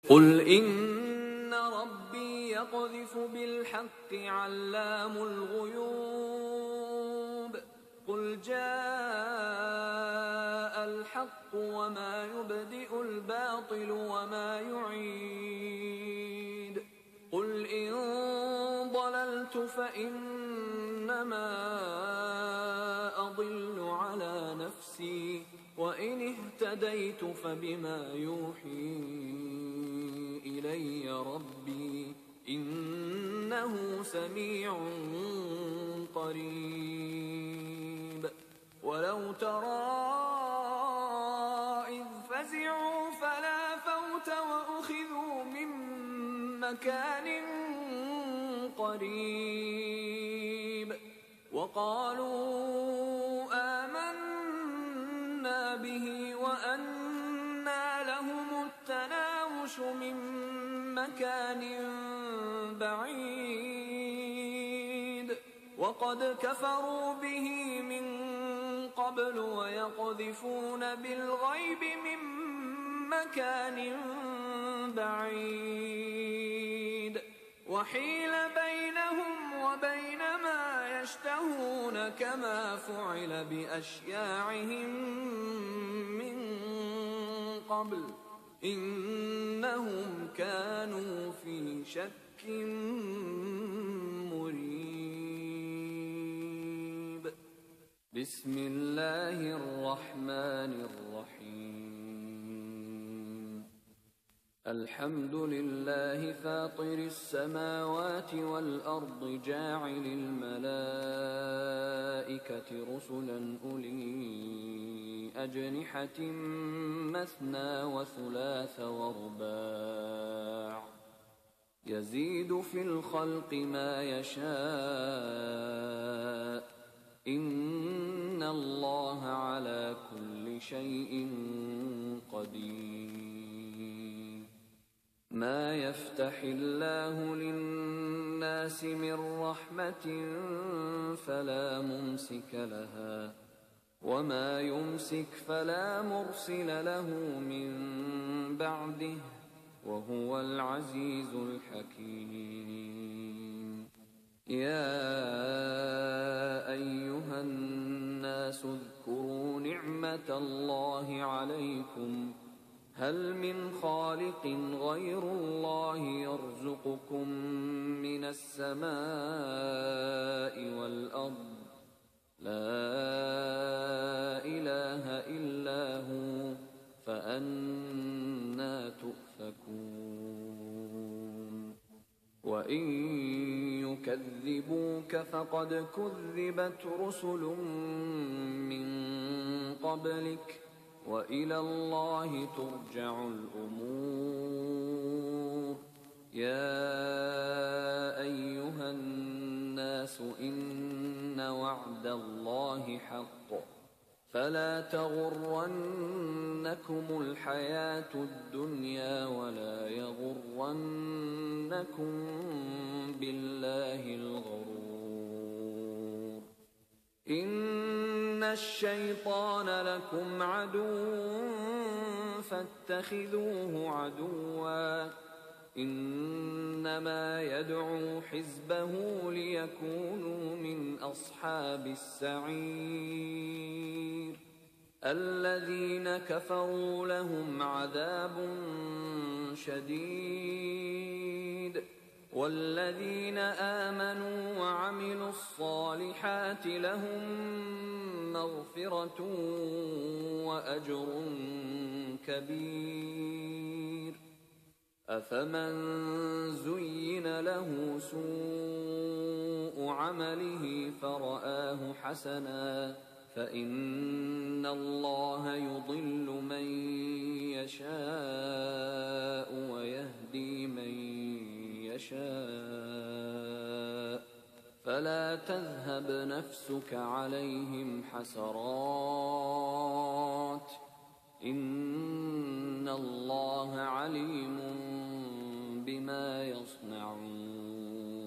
قل إن ربي يقذف بالحق علام الغيوب قل جاء الحق وما يبدئ الباطل وما يعيد قل إن ضللت فإنما أضل على نفسي وإن اهتديت فبما يوحي إلي ربي إنه سميع قريب ولو ترى إذ فزعوا فلا فوت وأخذوا من مكان قريب وقالوا آمنا به وأنى لهم التناوش من مكان بعيد وقد كفروا به من قبل ويقذفون بالغيب من مكان بعيد وحيل بينهم وبين ما يشتهون كما فعل بأشياعهم من قبل إنهم كانوا في شك مريب بسم الله الرحمن الرحيم الحمد لله فاطر السماوات والأرض جاعل الملائكة رسلا أولي أجنحة مثنى وثلاث ورباع يزيد في الخلق ما يشاء إن الله على كل شيء قدير ما يفتح الله للناس من رحمة فلا ممسك لها وما يمسك فلا مرسل له من بعده وهو العزيز الحكيم يا أيها الناس اذكروا نعمة الله عليكم هل من خالق غير الله يرزقكم من السماء والأرض لا إله إلا هو فأنى تؤفكون وإن يكذبوك فقد كذبت رسل من قبلك وإلى الله ترجع الأمور يا أيها الناس إن وعد الله حق فلا تغرنكم الحياة الدنيا ولا يغرنكم بالله الغرور إن الشيطان لكم عدو فاتخذوه عدوا إنما يدعو حزبه ليكونوا من أصحاب السعير الذين كفروا لهم عذاب شديد والذين آمنوا وعملوا الصالحات لهم مغفرة وأجر كبير أفمن زين له سوء عمله فرآه حسنا فإن الله يضل من يشاء ويهدي من يشاء فلا تذهب نفسك عليهم حسرات إن الله عليم بما يصنعون